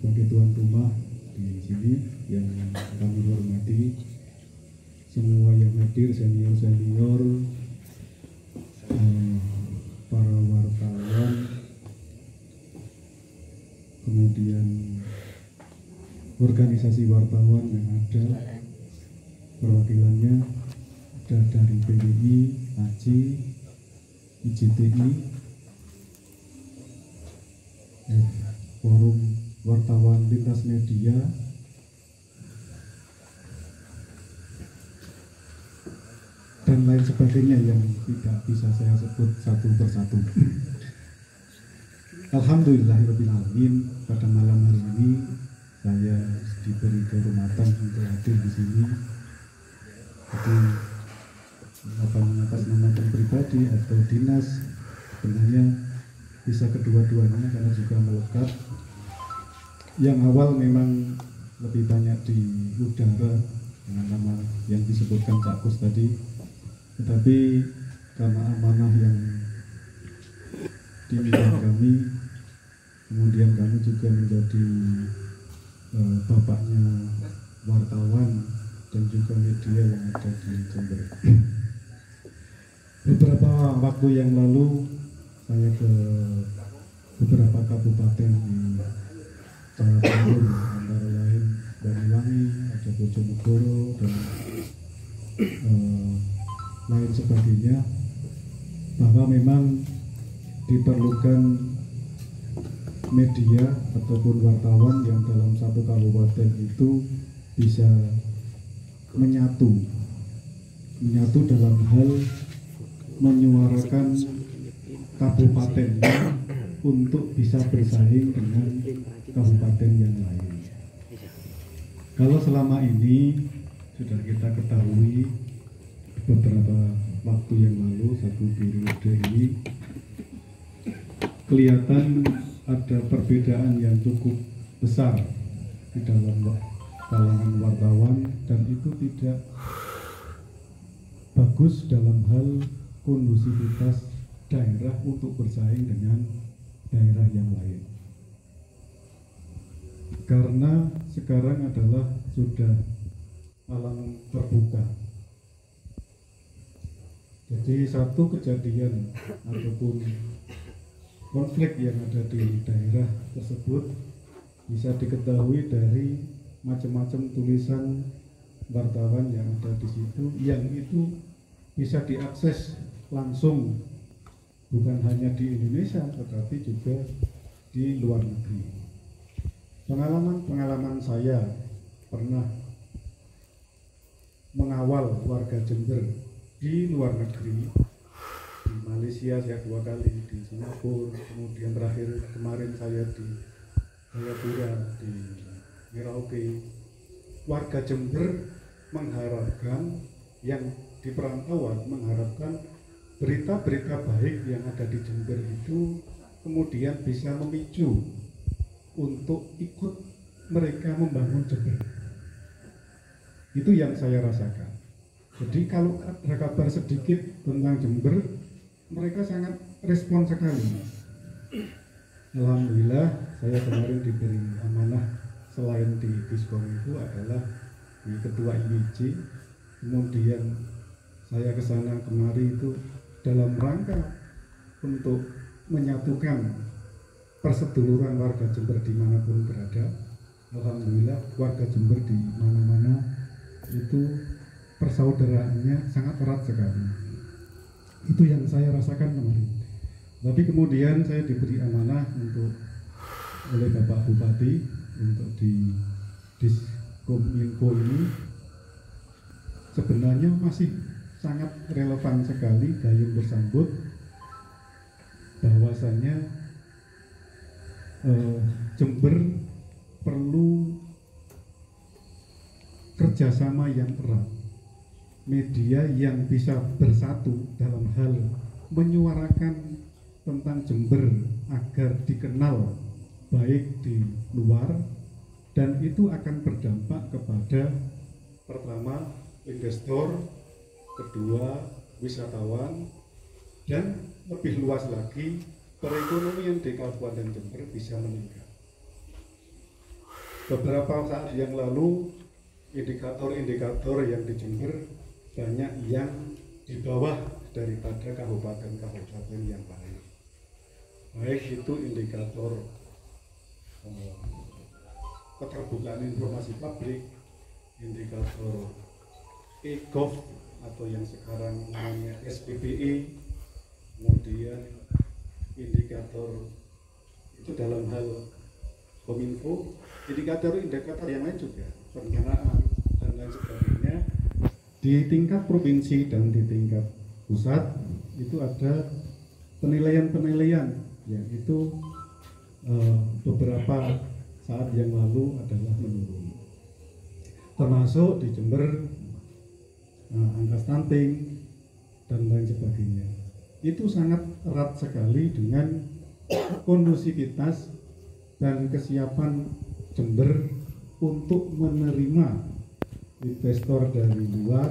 sebagai tuan rumah di sini yang kami hormati, semua yang hadir, senior-senior, para wartawan, kemudian organisasi wartawan yang ada, perwakilannya ada dari PWI, AJI, IJTI, forum wartawan lintas media, dan lain sebagainya yang tidak bisa saya sebut satu persatu. Alhamdulillahirobbilalamin, pada malam hari ini saya diberi kehormatan untuk hadir di sini. Jadi mengatasnamakan pribadi atau dinas, sebenarnya bisa kedua-duanya karena juga melekat. Yang awal memang lebih banyak di udara dengan nama yang disebutkan Cak Kus tadi, tetapi karena amanah yang diminta kami, kemudian kami juga menjadi bapaknya wartawan dan juga media yang ada di Jember. Beberapa waktu yang lalu saya ke beberapa kabupaten di Jawa Timur, antara lain Banyuwangi, ada Bojonegoro dan lain sebagainya, bahwa memang diperlukan media ataupun wartawan yang dalam satu kabupaten itu bisa menyatu dalam hal menyuarakan kabupatennya untuk bisa bersaing dengan kabupaten yang lain. Kalau selama ini sudah kita ketahui beberapa waktu yang lalu, satu periode ini kelihatan ada perbedaan yang cukup besar di dalam kalangan wartawan, dan itu tidak bagus dalam hal kondusivitas daerah untuk bersaing dengan daerah yang lain. Karena sekarang adalah sudah alam terbuka. Jadi satu kejadian ataupun konflik yang ada di daerah tersebut bisa diketahui dari macam-macam tulisan wartawan yang ada di situ, yang itu bisa diakses langsung bukan hanya di Indonesia tetapi juga di luar negeri. Pengalaman saya pernah mengawal warga Jember di luar negeri. Di Malaysia saya 2 kali, di Singapura, kemudian terakhir kemarin saya di Jayapura, di Merauke. Warga Jember mengharapkan, yang di perantauan mengharapkan berita-berita baik yang ada di Jember itu kemudian bisa memicu untuk ikut mereka membangun Jember. Itu yang saya rasakan. Jadi kalau ada kabar sedikit tentang Jember, mereka sangat respon sekali. Alhamdulillah, saya kemarin diberi amanah selain di Diskon itu adalah di Ketua IWJ. Kemudian saya ke sana kemari itu dalam rangka untuk menyatukan perseduluran warga Jember dimanapun berada. Alhamdulillah, warga Jember di mana-mana itu persaudaraannya sangat erat sekali. Itu yang saya rasakan kemarin. Tapi kemudian saya diberi amanah oleh Bapak Bupati untuk di Diskominfo ini sebenarnya masih sangat relevan sekali gayung bersambut bahwasannya Jember perlu kerjasama yang erat, media yang bisa bersatu dalam hal menyuarakan tentang Jember agar dikenal baik di luar, dan itu akan berdampak kepada pertama investor, kedua wisatawan, dan lebih luas lagi perekonomian di Kabupaten Jember bisa meningkat. beberapa saat yang lalu indikator-indikator yang di Jember banyak yang di bawah daripada kabupaten-kabupaten yang lain. Baik itu indikator keterbukaan informasi publik, indikator e-gov atau yang sekarang namanya SPPE, kemudian indikator itu dalam hal Kominfo, indikator yang lain juga, perencanaan dan lain sebagainya. Di tingkat provinsi dan di tingkat pusat itu ada penilaian-penilaian, yaitu beberapa saat yang lalu adalah menurun. Termasuk di Jember angka stunting dan lain sebagainya. Itu sangat erat sekali dengan kondusivitas dan kesiapan Jember untuk menerima investor dari luar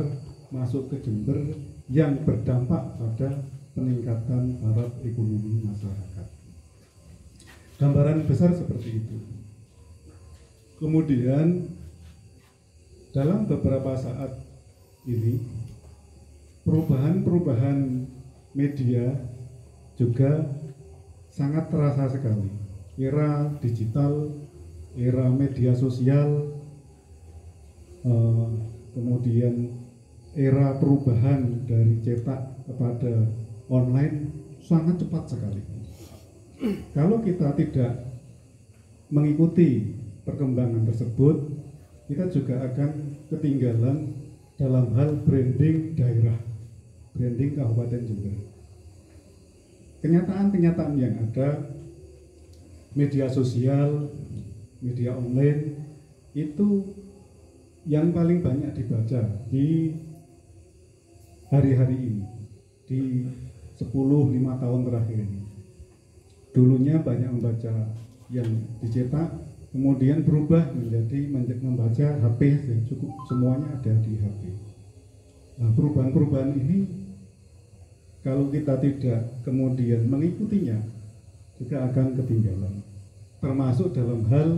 masuk ke Jember yang berdampak pada peningkatan taraf ekonomi masyarakat. Gambaran besar seperti itu. Kemudian dalam beberapa saat ini perubahan media juga sangat terasa sekali. Era digital, era media sosial, kemudian era perubahan dari cetak kepada online sangat cepat sekali. Kalau kita tidak mengikuti perkembangan tersebut, kita juga akan ketinggalan dalam hal branding daerah, branding Kabupaten Jember. Kenyataan-kenyataan yang ada, media sosial, media online, itu yang paling banyak dibaca di hari-hari ini, di 10-5 tahun terakhir ini. Dulunya banyak membaca yang dicetak, kemudian berubah menjadi membaca HP, cukup semuanya ada di HP. Nah, perubahan-perubahan ini kalau kita tidak kemudian mengikutinya juga akan ketinggalan, termasuk dalam hal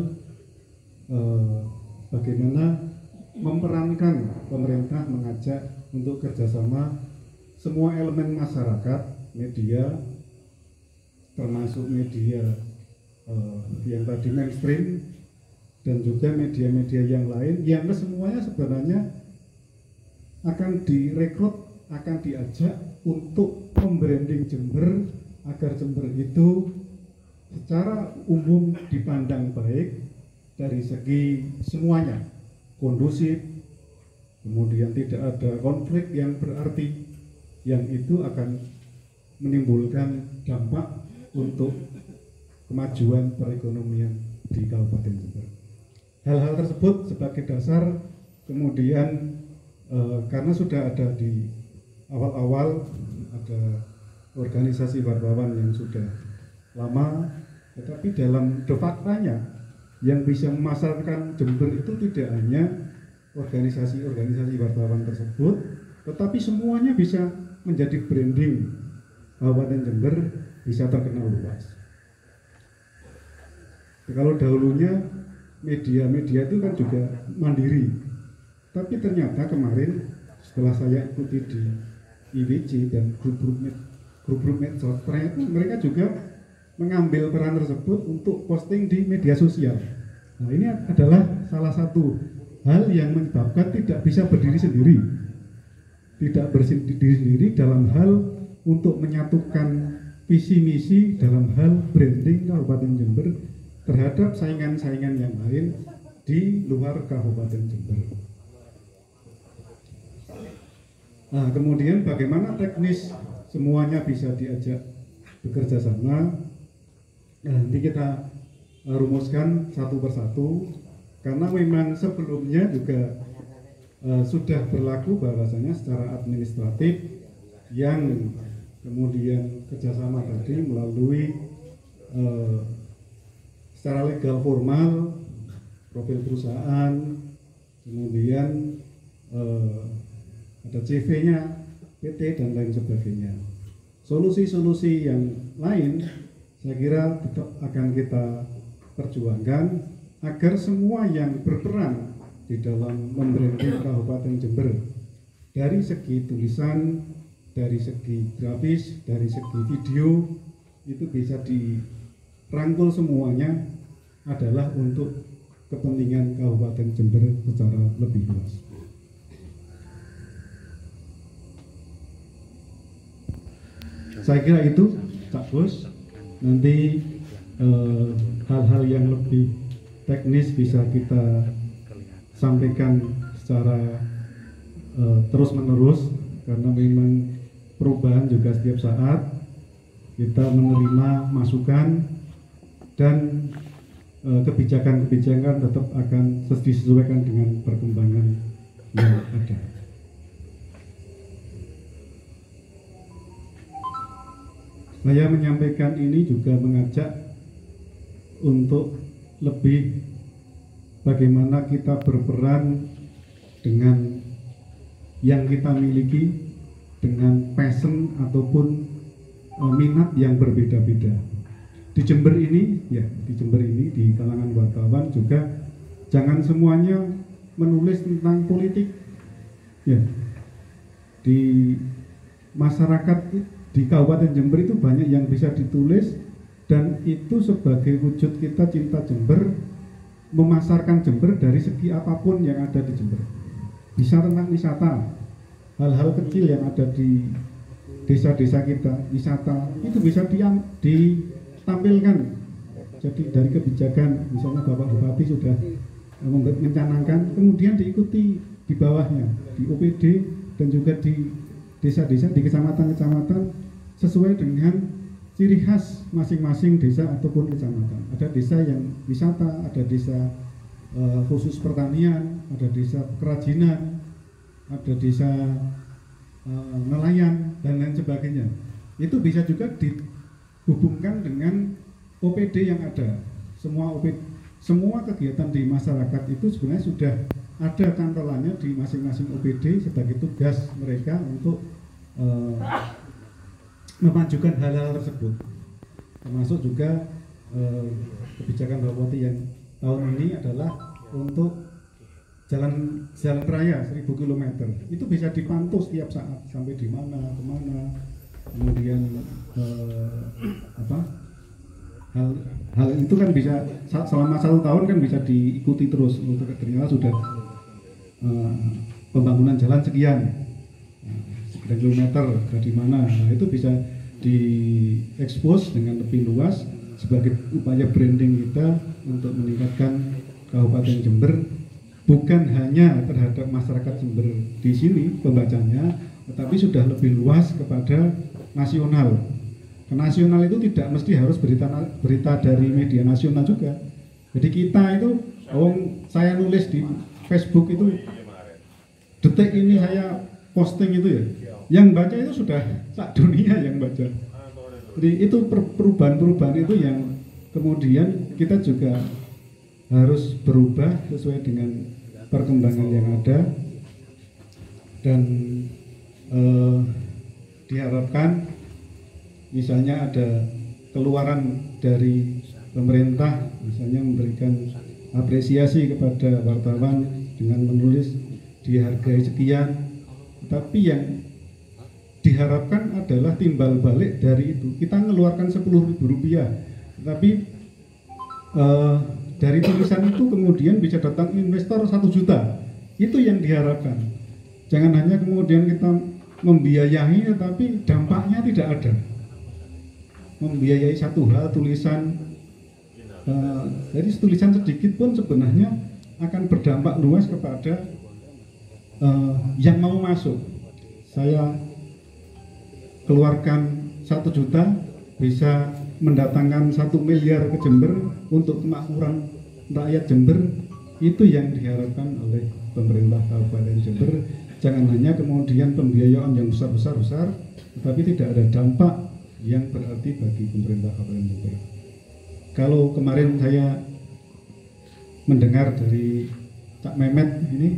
bagaimana memerankan pemerintah mengajak untuk kerjasama semua elemen masyarakat, media, termasuk media yang tadi mainstream dan juga media-media yang lain yang semuanya sebenarnya akan direkrut, akan diajak untuk membranding Jember agar Jember itu secara umum dipandang baik dari segi semuanya, kondusif, kemudian tidak ada konflik yang berarti, yang itu akan menimbulkan dampak untuk kemajuan perekonomian di Kabupaten Jember. Hal-hal tersebut sebagai dasar kemudian karena sudah ada di awal-awal ada organisasi wartawan yang sudah lama, tetapi dalam de faktanya yang bisa memasarkan Jember itu tidak hanya organisasi-organisasi wartawan tersebut, tetapi semuanya bisa menjadi branding Kabupaten Jember, bisa terkenal luas. Kalau dahulunya media-media itu kan juga mandiri, tapi ternyata kemarin setelah saya ikuti di IWC dan grup-grup medsos, ternyata mereka juga mengambil peran tersebut untuk posting di media sosial. Nah, ini adalah salah satu hal yang menyebabkan tidak bisa berdiri sendiri, tidak berdiri sendiri dalam hal untuk menyatukan visi misi dalam hal branding Kabupaten Jember terhadap saingan-saingan yang lain di luar Kabupaten Jember. Nah, kemudian bagaimana teknis semuanya bisa diajak bekerja sama. Nah, nanti kita rumuskan satu persatu, karena memang sebelumnya juga sudah berlaku bahwasanya secara administratif yang kemudian kerjasama tadi melalui secara legal formal, profil perusahaan, kemudian ada CV-nya, PT dan lain sebagainya. Solusi-solusi yang lain saya kira tetap akan kita perjuangkan agar semua yang berperan di dalam membranding Kabupaten Jember dari segi tulisan, dari segi grafis, dari segi video itu bisa dirangkul semuanya adalah untuk kepentingan Kabupaten Jember secara lebih luas. Saya kira itu, Cak Bos. Nanti hal-hal yang lebih teknis bisa kita sampaikan secara terus-menerus, karena memang perubahan juga setiap saat kita menerima masukan dan kebijakan-kebijakan tetap akan disesuaikan dengan perkembangan yang ada. Saya menyampaikan ini juga mengajak untuk lebih bagaimana kita berperan dengan yang kita miliki, dengan passion ataupun minat yang berbeda-beda. Di Jember ini, di kalangan wartawan juga jangan semuanya menulis tentang politik. Ya, di masyarakat di Kabupaten Jember itu banyak yang bisa ditulis, dan itu sebagai wujud kita cinta Jember, memasarkan Jember dari segi apapun yang ada di Jember. Bisa tentang wisata, hal-hal kecil yang ada di desa-desa kita, wisata itu bisa ditampilkan. Jadi dari kebijakan, misalnya Bapak Bupati sudah mencanangkan, kemudian diikuti di bawahnya, di OPD dan juga di desa-desa, di kecamatan-kecamatan, sesuai dengan ciri khas masing-masing desa ataupun kecamatan. Ada desa yang wisata, ada desa khusus pertanian, ada desa kerajinan, ada desa nelayan, dan lain sebagainya. Itu bisa juga dihubungkan dengan OPD yang ada. Semua kegiatan di masyarakat itu sebenarnya sudah ada cantolannya di masing-masing OPD sebagai tugas mereka untuk memajukan hal-hal tersebut, termasuk juga kebijakan Bapak Bupati yang tahun ini adalah untuk jalan raya 1000 km. Itu bisa dipantau setiap saat sampai di mana, kemana, kemudian hal itu kan bisa selama 1 tahun kan bisa diikuti terus. Untuk ternyata sudah pembangunan jalan sekian, sekian kilometer di mana, nah itu bisa diekspos dengan lebih luas sebagai upaya branding kita untuk meningkatkan Kabupaten Jember, bukan hanya terhadap masyarakat Jember di sini pembacanya, tetapi sudah lebih luas kepada nasional. Nasional itu tidak mesti harus berita dari media nasional juga. Jadi kita itu, saya nulis di Facebook itu, detik ini saya posting itu ya, yang baca itu sudah sak dunia yang baca. Jadi itu perubahan-perubahan itu yang kemudian kita juga harus berubah sesuai dengan perkembangan yang ada, dan diharapkan misalnya ada keluaran dari pemerintah, misalnya memberikan apresiasi kepada wartawan dengan menulis dihargai sekian, tapi yang diharapkan adalah timbal balik dari itu. Kita mengeluarkan Rp10.000, tapi dari tulisan itu kemudian bisa datang investor 1 juta. Itu yang diharapkan. Jangan hanya kemudian kita membiayai tetapi dampaknya tidak ada. Membiayai satu hal tulisan, jadi tulisan sedikit pun sebenarnya akan berdampak luas kepada yang mau masuk. Saya keluarkan 1 juta bisa mendatangkan 1 miliar ke Jember untuk kemakmuran rakyat Jember. Itu yang diharapkan oleh pemerintah Kabupaten Jember. Jangan hanya kemudian pembiayaan yang besar, tetapi tidak ada dampak yang berarti bagi pemerintah Kabupaten Jember. Kalau kemarin saya mendengar dari Cak Memet ini,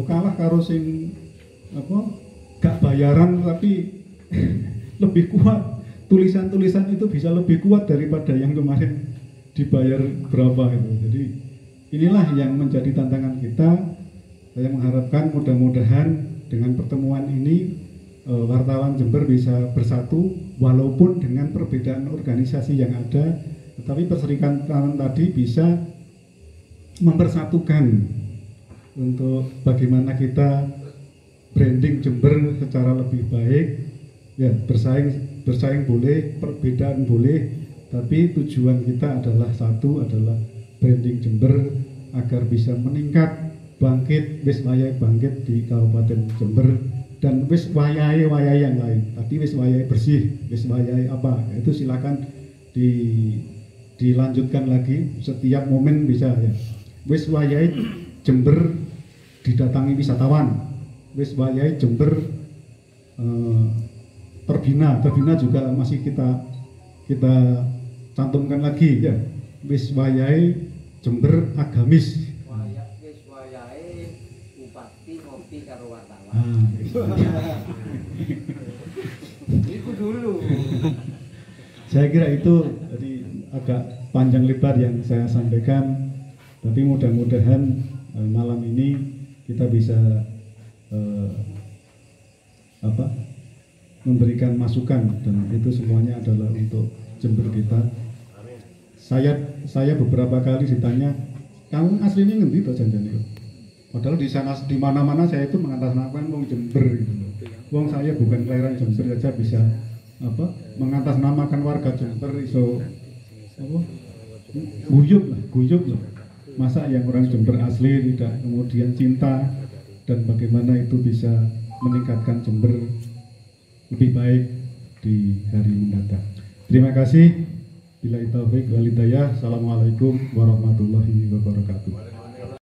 kalah karo sing gak bayaran tapi lebih kuat. Tulisan-tulisan itu bisa lebih kuat daripada yang kemarin dibayar berapa itu. Jadi inilah yang menjadi tantangan kita. Saya mengharapkan mudah-mudahan dengan pertemuan ini wartawan Jember bisa bersatu walaupun dengan perbedaan organisasi yang ada, tetapi perserikatan tadi bisa mempersatukan untuk bagaimana kita branding Jember secara lebih baik. Ya, bersaing boleh, perbedaan boleh, tapi tujuan kita adalah satu, adalah branding Jember agar bisa meningkat, bangkit, wis wayahe bangkit di Kabupaten Jember, dan wis wayahe yang lain. Tadi wis wayahe bersih, wis wayahe apa, itu silakan dilanjutkan lagi setiap momen bisa ya. Wis wayahe Jember didatangi wisatawan, wis wayahe Jember terbina juga masih kita cantumkan lagi ya. Wis wayahe Jember agamis. Wis wayahe bupati ngopi karo wartawan. Itu dulu. Saya kira itu jadi agak panjang lebar yang saya sampaikan, tapi mudah-mudahan malam ini kita bisa memberikan masukan, dan itu semuanya adalah untuk Jember kita. Saya beberapa kali ditanya, kamu aslinya ngendi toh janjane? Padahal di sana di mana-mana saya itu mengatasnamakan wong Jember gitu loh. Wong saya bukan kelahiran Jember saja bisa mengatasnamakan warga Jember iso guyub lah. Masa yang orang Jember asli tidak kemudian cinta, dan bagaimana itu bisa meningkatkan Jember lebih baik di hari mendatang. Terima kasih. Billahi taufik wal hidayah. Assalamualaikum warahmatullahi wabarakatuh.